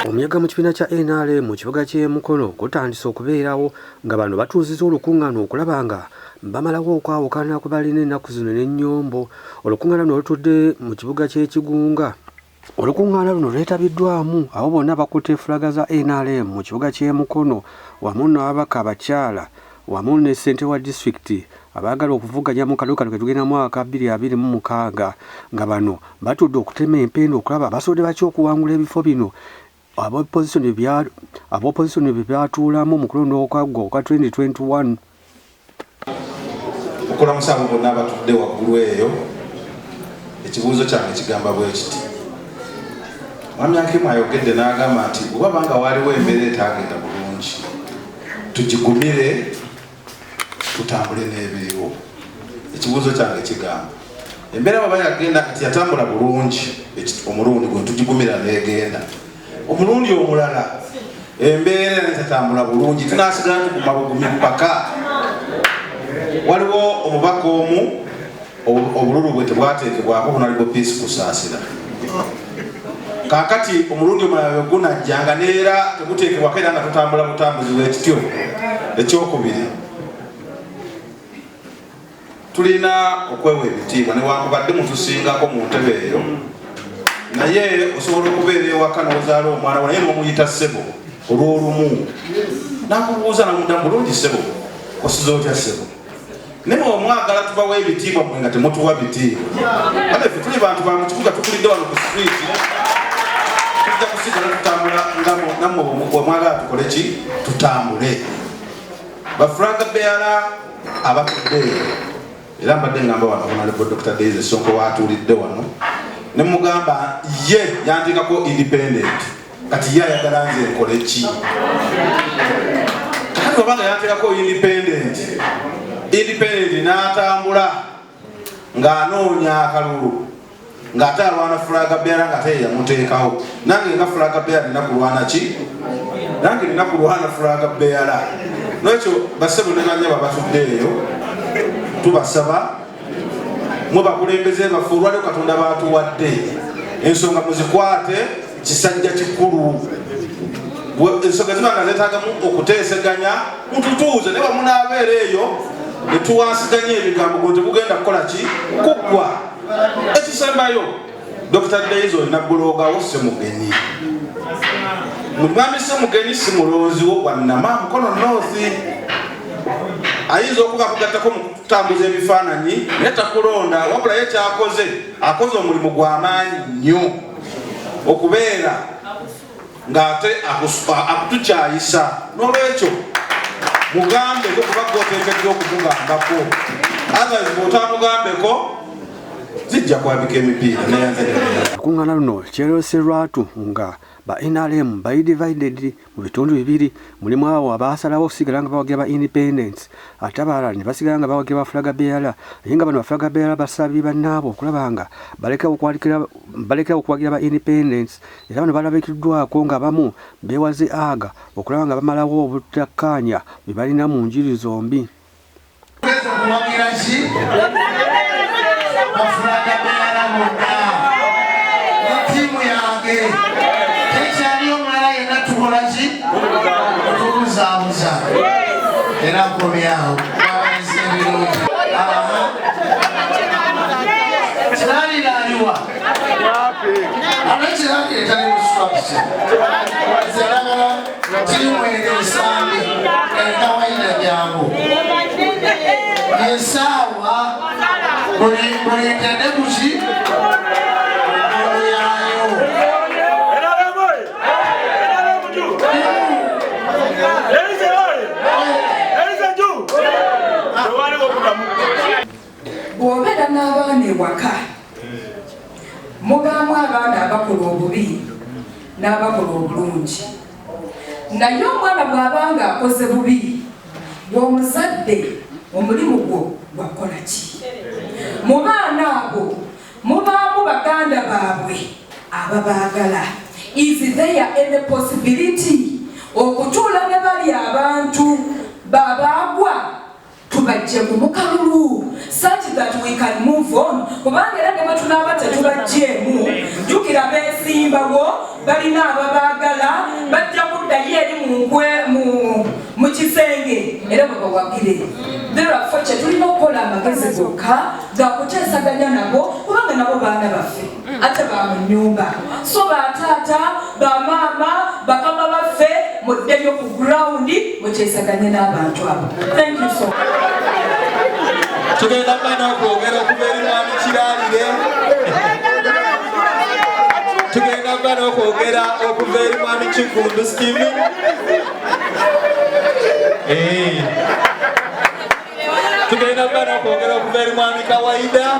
Omuyaga mu kibiina kya NRM mu kibuga ky'e Mukono gutandise okubeerawo nga bano batuuzizza olukungaana okulaba nga bamalawo okwawukana ku balina ennaku zino n'ennyombo. Olukungaana luno lutudde mu kibuga ky'Ekigunga. Olukungaana luno lwetabiddwamu abo bonna bakutte fulaga za NRM mu kibuga ky'e Mukono wamu n'ababaka abakyala wamu ne ssente wa disitulikiti abaagala okuvuganya mu kalulu kano ke tugenda mu mwaka 2026 nga bano batudde okutema empenda okulaba basobodde batya okuwangula ebifo bino ab'opozisoni bye byatuulamu mu kulondooka kwa 2021. Okulamusa abo bonna abatudde waggulu eyo, ekibuuzo kyange kigamba bwe kiti. Mwami Hakim ayogedde n'agamba nti bwe wabanga waaliwo embeera etagenda bulungi tugigumire tutambule n'ebiriwo. Ekibuuzo kyange kigamba embeera baba yagenda kati yatambula bulungi omulundi gwe tugigumira n'egenda. Omulundi omulala embeera netatambula bulungi tunasigala tuguma bugumi paka waliwo omubaka omu obululu bwe tebwateekebwako bunaliwo peace kusaasira. Kakati omulundi omulala gunajjanga neera teguteekebwako era nga tutambula butambuzi bwekityo. Ekyokubiri tulina okwewa ebitiibwa newankubadde mutusingako mu ntebe eyo naye osobola okubeera ewaka n'ozaala omwana wo naye n'omuyita ssebo olw'olumu n'akubuuza namudda bulungi ssebo osiza otya ssebo naye omwagala tubawo ebitiibwa mwe nga temutuwa bitiibwa. Kale ffe tuli bantu ba mu kibuga tukulidde wano ku streeti tujja kusigala tutambula nammwe bwemwagala tukole ki tutambule. Bafulaga beara abatudde era mbadde ngamba wano Honorable Dr. Daisy Sonko watuulidde wano ne mugamba ye yantikako independent kati ye ayagala nze nkole ki. Kati obanga yantikako independent n'atambula ng'anoonya akalulu ng'ate alwana fulaga beara ng'ate ye yamuteekawo. Nange nga fulaga beara nina kulwana ki? Nange nina kulwana fulaga beara. N'ekyo bassebo ne banyaba batudde eyo tubasaba mwe bakulembeze baffe olwaliwo Katonda baatuwadde ensonga muzikwate kisajja kikulu. Ensonga zibanga zeetaagamu okuteeseganya mututuuze ne bamunaabeera eyo ne tuwansiganya ebigambo gwe tegugenda kukola ki kuggwa. Ekisembayo Dr. Daisy olina bbuloogawo Ssemugenyi. Mwami Ssemugenyi si mulonzi wo wannama Mukono North. Ayinza okuba akugattako mu kutambuza ebifaananyi naye takulonda wabula ye kyakoze akoze omulimu gw'amaanyi nnyo okubeera ng'ate akutukyayisa. N'olwekyo mugambeko kuba gwoteekeddwa okumugambako otherwise bw'otamugambeko zijja kwabika emipiira neyanzaa. Olukungaana luno kyerose lwatu nga ba NRM divided mu bitundu bibiri. Mulimu abo abaasalawo okusigala nga bawagira ba independence ate abalala ne basigala nga bawagira ba fulaga beara. Naye nga bano ba fulaga beara basabye bannaabo okulaba nga balekawo okuwagira ba independence era bano balabikiddwako nga bamu beewaze aga okulaba nga bamalawo obutakkaanya bwe balina mu njiri zombi. Era komyawo kiraliraaliwa abekirali etali instruction zeragala kirimwere esambi ekawaida jangu esaawa kulitende kuki yayo bw'obeera n'abaana ewaka mugamu abaana abakola obubi n'abakola obulungi. Naye omwana bw'abanga akoze bubi, omuzadde omulimu gwo gwakola ki? Mu baana abo mubaamu baganda baabwe ababaagala. Is there any possibility okutuula ne bali abantu babaagwa tubajje mu mukalulu such that we can move on? Kubanga era ne batunaaba tetubajjeemu, jjukira beesimbawo balina ababaagala bajja kuddayo eri mu kisenge era babawagire. Therefore tulina okukola amagezi gokka gakuteesaganya nabo kubanga nabo baana baffe ate ba mu nnyumba. So bataata bamaama bakama baffe muddeyo ku grawundi muteesaganye n'abantu abo. Thank you so much. Tugenda bana okwogera okuva eri mwami Kiraalire. Tugenda bana okwogera okuva eri mwami Kigundu Stephen. Tugenda bana okwogera okuva eri mwami Kawaida.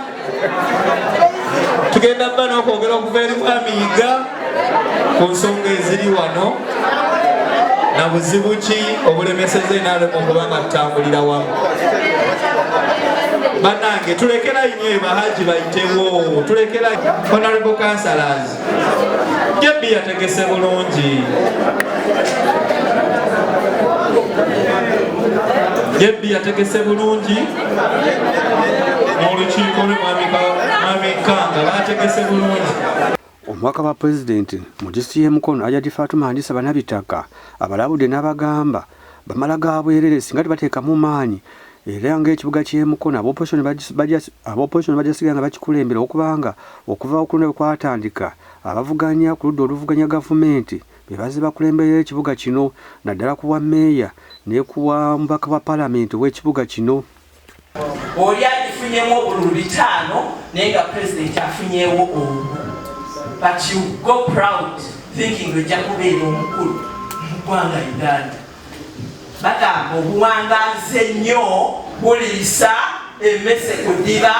Tugenda bana okwogera okuva eri mwami Yiga ku nsonga eziri wano na buzibu ki obulemeseze n'alema okuba nga tutambulira wamu. Bannange tulekera nnyo bahaji bayitewo, tulekera honorable councillors. Jebbi yategese bulungi. Jebbi yategese bulungi. N'olukiiko lw'Mwami Kanga bategese bulungi. Omwaka wa President mu disitulikiti y'e Mukono Hajati Fatuma Handisa Bannabitaka abalabudde n'abagamba bamala ga bwerere singa tebateekamu maanyi era ng'ekibuga ky'e Mukono ab'opposition bajasiga nga bakikulembera okubanga okuva okulonda bwe kwatandika abavuganya ku ludda oluvuganya gavumenti be bazze bakulemberera ekibuga kino naddala ku bwa meeya ne ku bwa mubaka wa paalamenti w'ekibuga kino. Oli agifunyemu obululu 5 naye nga President afunyeewo omu. But you go proud thinking ojja kubeera omukulu mu ggwanga Uganda. Bagamba obuwangazi ennyo buliisa emmese ku ddiba.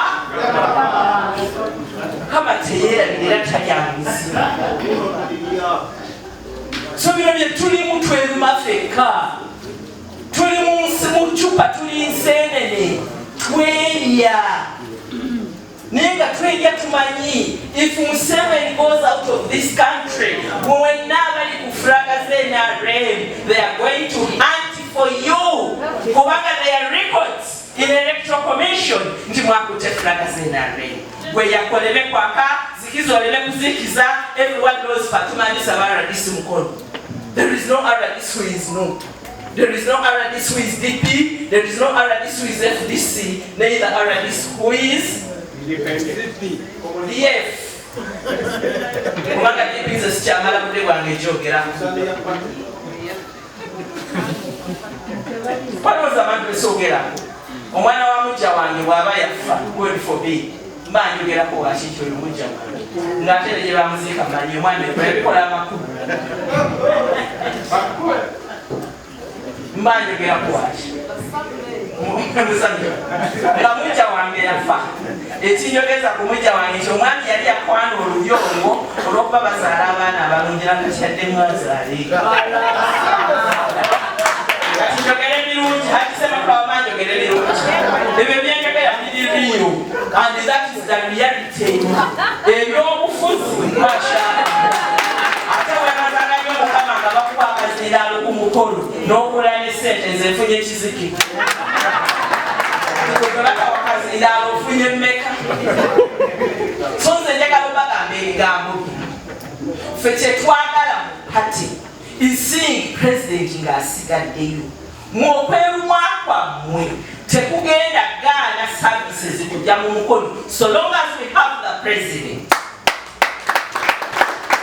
Kama teyeerabirira tayanguzi. So bino bye tulimu tweruma ffekka. Tuli mu ccupa tuli nseenene twerya. Nenga twerya tumanyi if Museveni goes out of this country when nobody kufraga NRM they are going to hunt for you kubanga their records in electoral commission nti mwakute fraga NRM gwe yakoleme kwaka zikizolele kuzikiza. Everyone knows Fatuma Handisa Baradisi Mukono. There is no Aradis who is no. There is no Aradis who is DP. There is no Aradis who is FDC. Neither Aradis who is DF. Kubanga DP is sikyamala budde bwange gyogera. Palooza abantu besoogera. Omwana wa mujja wange bw'aba yafa God forbid. Mba njogerako wakiki oyo mujja wange. Ng'ate ne gye bamuziika manyi omwana ebikola amakulu. Mba njogerako waki. Nga mujja wange yafa. Ekinyogeza ku mujja wange nti omwami yali akwana oluyongo olw'okuba bazaala abaana abalungi nga kyaddemu azaale. Njogera ebirungi hakisema kwa manjogera ebirungi. Ebyo byenjogera biriyo and that is the reality. Ebyobufuzi mashallah. Ate webazaalayo Mukama nga bakuba akazindaalo ku mukono n'okola ne ssente nze nfunye kiziki. Tolaka wakazindaalo ofunye mmeka. So nze njagala obagamba ebigambo. Ffe kye twagala mu pati is seeing President ng'asigaddeyo. Mw'okwerumwa kwammwe tekugenda gaana services kujja mu Mukono so long as we have the President.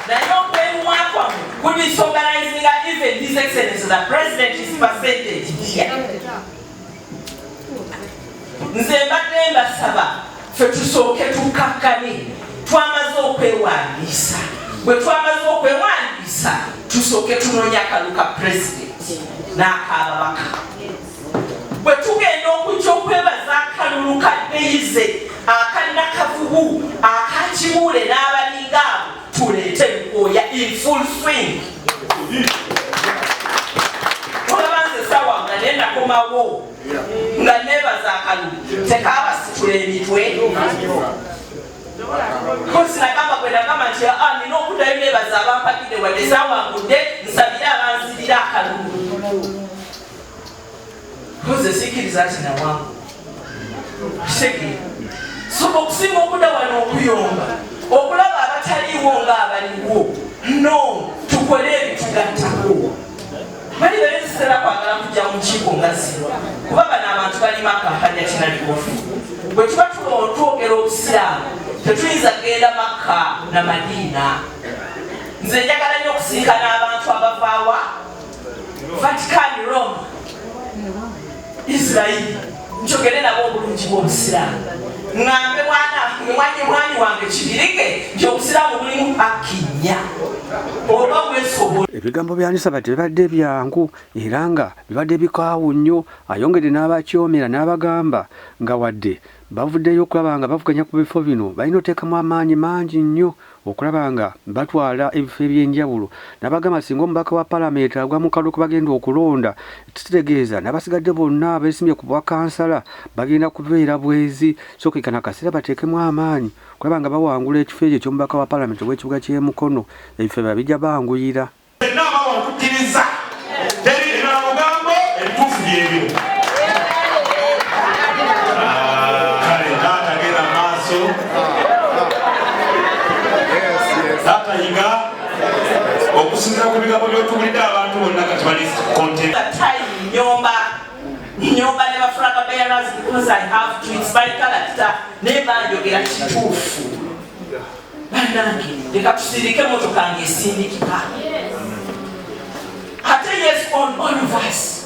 Naye okwerumwa kwammwe could be organizing even His Excellency the President is percentage here. Nze mbadde mbasaba ffe tusooke tukakkane twamaze okwewandiisa. Bwe twamaze okwewandiisa tusooke tunoonya akalulu ka President n'akababaka. Bwe tugenda okujja okwebaza akalulu ka Beize, akannakavubu, akakibuule n'abalinga abo tuleete Lukooya in full swing. Olabanze sawa nga nenda komawo nga nebaza akalulu tekabasitula emitwe kosinagamba kwendagamba nti nina okuddayo nebaza abampakidde wadde sawangudde nsabire abanzirira akalulu koze sikiriza nti nawangu kitegeera so okusinga okudda wano okuyomba okulaba abataliiwo ng'abaliwo no tukole ebitugattako bali beeziseera kwagala kujja mu kiiko nga zino kuba bano abantu balimu akampanya kinalikofu bwe tuba twogera obusiraamu tetuyinza kgenda Makka na Madiina. Nze njagala nnyo okusinkana abantu abavaawa Vatican, Rome, Israel, njogere nabo obulungi bw'obusiraamu ngambe mwanyi wange kibirike nti obusiraamu bulimu hakinya oba bwesobola. Ebigambo bya Alisabeth bibadde byangu era nga bibadde bikaawu nnyo, ayongedde n'abakyomera n'abagamba nga wadde bavuddeyo okulaba nga bavuganya ku bifo bino balina oteekamu amaanyi mangi nnyo okulaba nga batwala ebifo ebyenjawulo. N'abagamba singa omubaka wa palamenti agwa mu kalulu bagenda okulonda, kitegeeza n'abasigadde bonna abeesimbye ku bwakansala bagenda kubeera bwezi, so kekana akaseera bateekemu amaanyi okulaba nga bawangula ekifo ekyo eky'omubaka wa palamenti ow'ekibuga ky'e Mukono. Ebifo ebyo bijja banguyira. Okukkiriza teri na mugambo ebituufu byebyo. Kale taatagenda maaso taatayiga okusinziira ku bigambo by'otuwulidde abantu bonna kati bali content. Nyomba ne bafulaga bearers because I have to. It's my character. Never njogera kituufu. Bannange leka tusirike motoka ng'esindikika. Ate yes on all of us.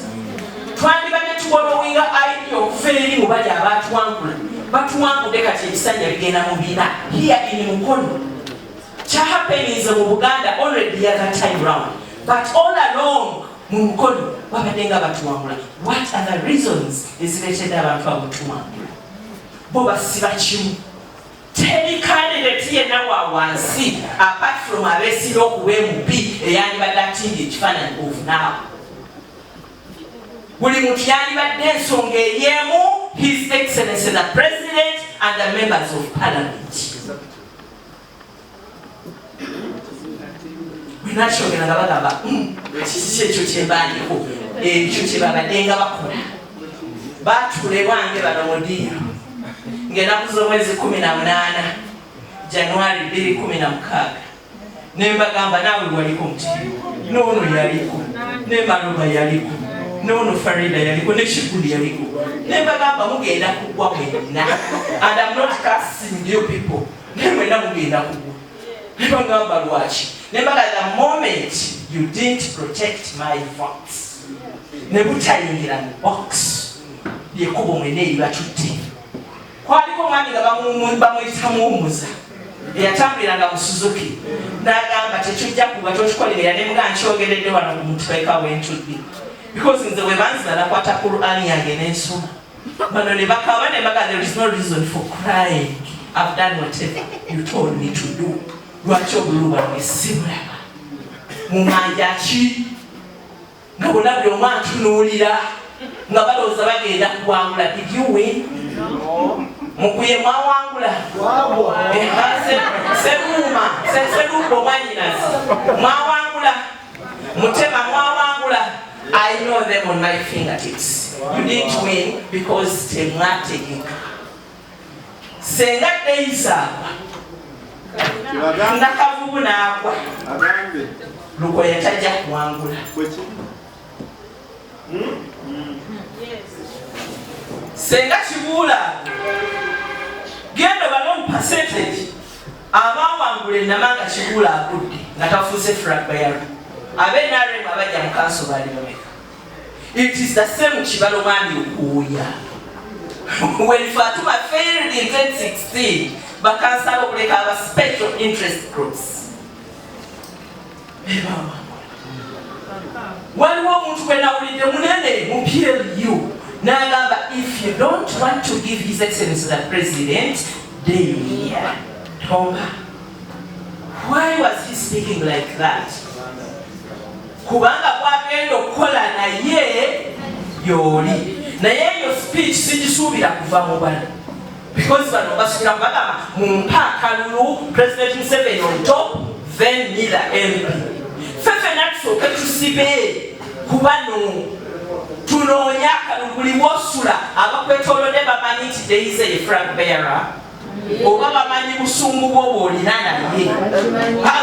Twandibadde tuwolowinga idea ofeeri mu bali abatuwangula. Batuwangudde kati ebisanja bigenda mu bina. Here in Mukono. Kyahapenize mu Buganda already the other time round. But all along mu Mukono babadde nga batuwangula. What are the reasons ezireetedde abantu abutuwangula? Bo basiba kimu. Teri candidate yenna wa wansi apart from abeesira okuba MP eyandibadde atinda ekifaananyi of now. Buli muntu yandibadde ensonga ey'emu His Excellency the President and the members of Parliament. Bwenakyogera nga bagamba kiki ekyo kyembaandiko ekyo kye babadde nga bakola. Baatula ewange bano mudiiro ng'ennaku z'omwezi 18 January 2016 ne mbagamba naawe waliko mutiiro n'ono yaliko ne Maloba yaliko n'ono Farida yaliko ne Kiguli yaliko ne mbagamba mugenda kugwa mwenna and I'm not cursing you people ne mwenna mugenda kugwa ne bagamba lwaki ne mbagamba the moment you didn't protect my votes ne butayingira mu box lyekubo mwene eribatutte. Kwaliko omwami nga bamuyita muwummuza eyatambuliranga mu Suzuki n'agamba tekijja kuba totukolerera ne mga nkyogeredde wano ku mutukaika w'entudde because nze bwe banzira nakwata Qur'ani yange n'ensoma bano ne bakaba ne baga there is no reason for crying. I've done whatever you told me to do. Lwaki obululu bwange simulaba mumanja ki nga bonna buli omu antunuulira nga balowooza bagenda kuwangula. Did you win? Mukuye mwawangula Seruma Serubo mwanyinazi mwawangula Mutema mwawangula. I know them on my fingertips. You didn't win because temwategeka senga deizaagwa nakavubu naagwa Lukooya tajja kuwangula. Senga Kibuula genda balo percentage abawangula Namanga Kibuula akudde nga tafuuse flag bearer abenarem abajja mu kanso bali bameka. It is the same Kibalo mwami Lukooya. When Fatuma failed in 2016 bakansala okuleka aba special interest groups waliwo omuntu gwe nawulidde munene mu PLU n'agamba if you don't want to give His Excellency the President day tomba Why was he speaking like that? Kubanga kwagenda okukola naye yoli. Naye yo speech sigisuubira kuva mu bano. Because bano basubira kubagamba mumpa akalulu President Museveni on top, then neither MP. Fefe natusooke tusibe kubano tunoonya akalulu buli wosula abakwetoolodde bamanyi nti Daisy ye flag bearer. Oba bamanyi busungu bwo bw'olina naye.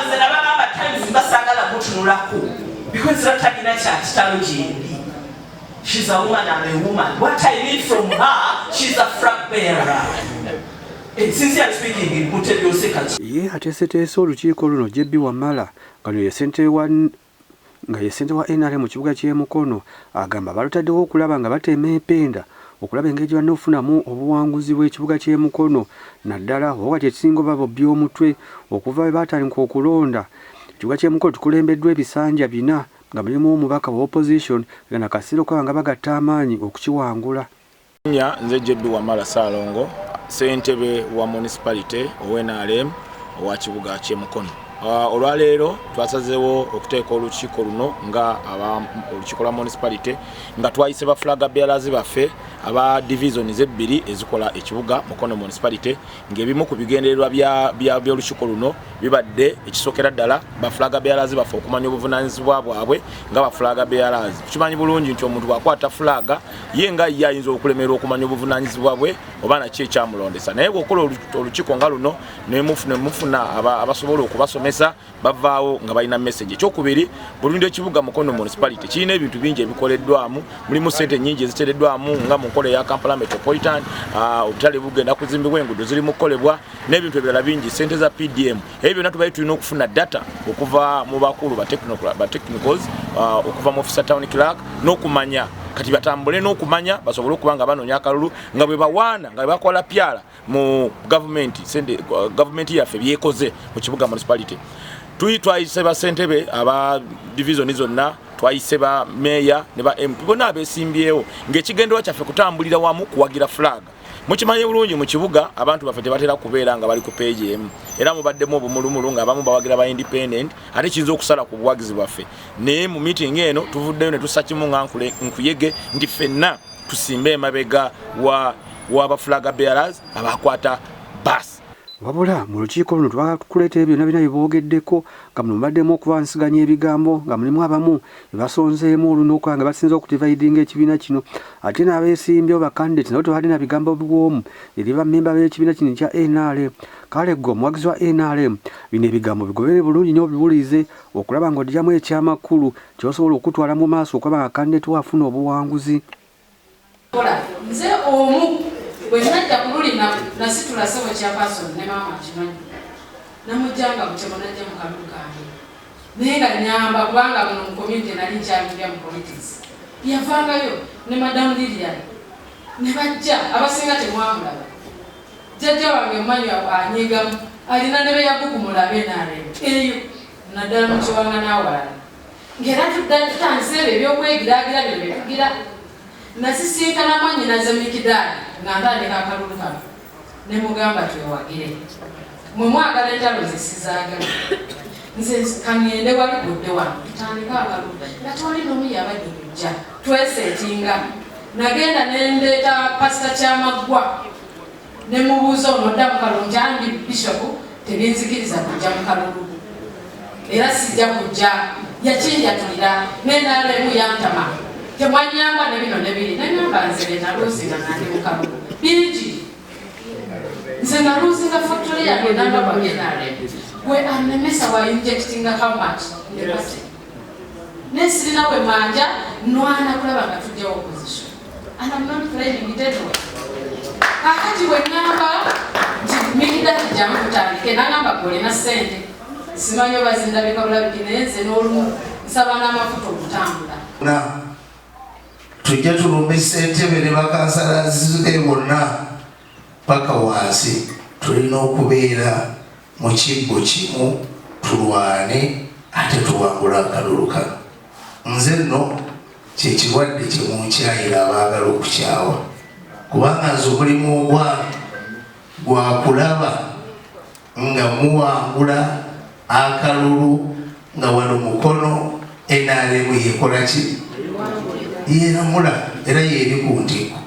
Nze nabagamba times basagala mutunulako. Because that talina kyakitalo gyendi. She's a woman, I'm a woman. What I need from her, she's a flag bearer. Sincerely speaking, ye ateeseteese olukiiko luno JB Wamala nga ye ssentebe wa NRM mu kibuga ky'e Mukono agamba balutaddewo okulaba nga bateema empenda okulaba engeri gye banoofunamu obuwanguzi bw'ekibuga ky'e Mukono naddala wakati ekisingo babo by'omutwe okuva bwe baatandika okulonda. Ekibuga ky'e Mukono kikulembeddwa ebisanja 4 nga mulimu omubaka wa opposition nga Kasiro okwaba nga bagatta amaanyi okukiwangula. Nze JB Wamala Ssalongo, ssentebe wa municipality NRM owa kibuga ky'e Mukono. Olwaleero twasazeewo okuteeka olukiiko luno nga olukiiko lwa municipality nga twayise ba flag bearers baffe aba divisions ebbiri ezikola ekibuga Mukono municipality ng'ebimu ku bigendererwa by'olukiiko luno bibadde ekisookera ddala ba flag bearers baffe okumanya obuvunaanyizibwa bwabwe nga ba flag bearers. Tukimanyi bulungi nti omuntu bw'akwata flaga ye nga ye ayinza okulemerwa okumanya obuvunaanyizibwa bwe oba naki ekyamulondesa. Naye bw'okola olukiiko nga luno ne mufuna abasobola okubasomesa bavaawo nga balina message. Ekyokubiri, bulungi ekibuga Mukono municipality kirina ebintu bingi ebikoleddwamu, mulimu ssente nnyingi eziteereddwamu nga mu nkola ya Kampala Metropolitan, obutale bugenda kuzimbibwa, enguudo ziri mu kukolebwa n'ebintu ebirala bingi, ssente za PDM. Ebyo byonna tubaye tulina okufuna data okuva mu bakulu ba technicals, okuva mu officer town clerk n'okumanya kati batambule n'okumanya basobole okuba nga banoonya akalulu nga bwe bawaana nga bakola pyala mu government yaffe byekoze mu kibuga municipality. Twayise ba ssentebe aba division zonna, twayise ba meya ne ba MP bonna abesimbyewo ng'ekigendeerwa kyaffe kutambulira wamu kuwagira flag. Mukimanyi bulungi mu kibuga abantu baffe tebatera kubeera nga bali ku page emu, era mubaddemu obumulumulu nga abamu bawagira ba independent ate kiyinza okusala ku buwagizi bwaffe. Naye mu meeting eno tuvuddeyo ne tussa kimu nga nkuyege nti ffenna tusimbe emabega wa flag bearers abakwata bus. Wabula mu lukiiko luno tukuleetera byonna bina byeboogeddeko nga muno mubaddemu okubansiganya ebigambo nga mulimu abamu ebasonzeemu oluno okuba nga basinza okutivaidinga ekibiina kino ate n'abeesimbyewo bakandidate nabo tebalina bigambo biwoomu eri bammemba b'ekibiina kino ekya NRM. Kale gwe omuwagizi wa NRM bino ebigambo bigobere bulungi nnyo biwulize okulaba ng'oddamu ekyamakulu ky'osobola okutwala mu maaso okuba nga kandidate wo afuna obuwanguzi. Nze omu bwenajja kululina nasitula sebo kyapasoni ne maama kimanyi namujjanga mutemo najja mu kalulu kange naye nga nyamba kubanga muno mu community nali nkyalira mu politics. Yavangayo ne Madam Lilian ne bajja abasinga temwamulaba. Jjajja wange mmanyi anyigamu alina ne be yakukumula benaaleo eyo naddala mu kiwanga n'awalala ng'era tutanzira ebyokwegira bino byetugira. Nasisinkana mwannyinaze Mikidaadi nga ntandika akalulu kano ne mugamba twewagire mwe mwagala entalo zisizaagala nze kangende wali gudde wano tutandika akalulu nga twali n'omu yabadde kujja tweseetinga. Nagenda nendeeta pasita Kyamaggwa ne mubuuza ono odda mu kalulu nti andi bishopu tebinzikiriza kujja mu kalulu era sijja kujja yakinjatulira n'enaalemu yantama temwanyamba ne bino ne biri nengamba nze naluuzinga nandi mu kalulu bingi nze naluuzinga factory yange namba bagenaalemu gwe anemesa wa injectinga how much nebate nesirina we manja nwana kulaba nga tujjawo opposition and I'm not playing dead way. Kakati we ngamba nti Mikidaadi jamu kutandike nangamba golina ssente simanyi obazindabika bulabiki naye nze n'olumu nsaba n'amafuta okutambula. Tujja tulumba ssentebe ne bakansalaze bonna paka wansi. Tulina okubeera mu kibbo kimu tulwane ate tuwangula akalulu kano. Nze nno kyekirwadde kyemunkyayira abaagala okukyawa kubanga nze omulimu gwa kulaba nga muwangula akalulu nga wano mukono NRM yekola ki yeramula era yeri ku ntiko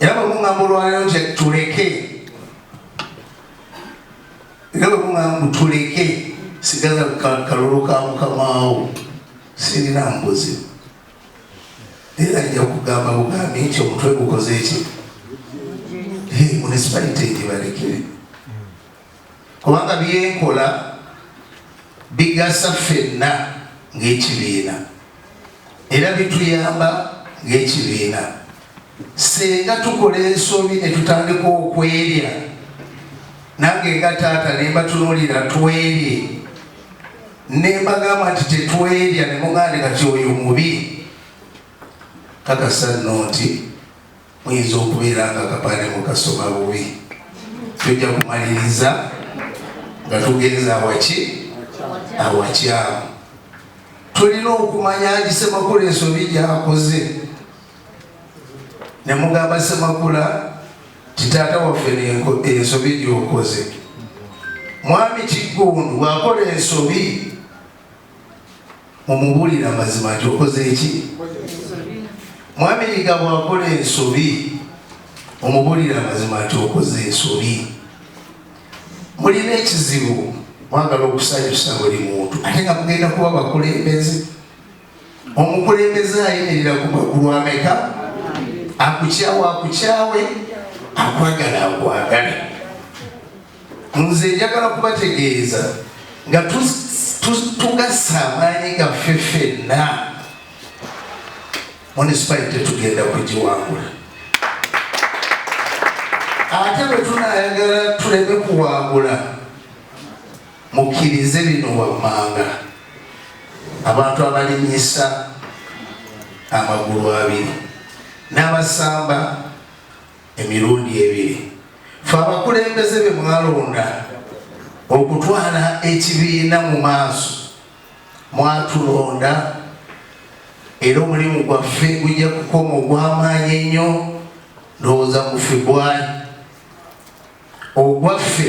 era bwemugamba olwaleero nti tuleke era bwemugamba tuleke sigaza kalulu ka mukamaawo sirina mbuzi era ajja kugamba bugambi nti omutwe gukoze eki municipality egibalekere kubanga byenkola bigasa ffenna ng'ekibiina era bituyamba ng'ekibiina senga tukola ensobi ne tutandika okwerya nange nga taata ne mbatunuulira twerye ne mbagamba nti tetwerya ne mugande kati oyo mubi kakasa nno nti muyinza okubeera nga akapande mukasoma bubi tujja kumaliriza nga tugenza awakyamu tulina okumanya nti Ssemakula ensobi gyakoze ne mugamba Ssemakula titaata waffe ensobi gyokoze mwami Kiggundu bwakola ensobi mumubulira mazima nti okoze eki mwami Yiga bwakola ensobi omubulira mazima nti okoze ensobi mulina ekizibu mwagala okusanyusa buli muntu ate nga mugenda kuba bakulembeze omukulembeze ayimirira ku magulu ameka akukyawe akwagala akwagale nze njagala kubategeeza nga tugasa amaanyi gaffe ffenna municipality tugenda kugiwangula ate bwe tunayagala tuleme kuwangula mukkirize bino wammanga abantu abalinyisa amagulu abiri n'abasamba emirundi ebiri fe abakulembeze be mwalonda okutwala ekibiina mu maaso mwatulonda era omulimu gwaffe gujja kukoma ogw'amaanyi ennyo ndowooza mu February ogwaffe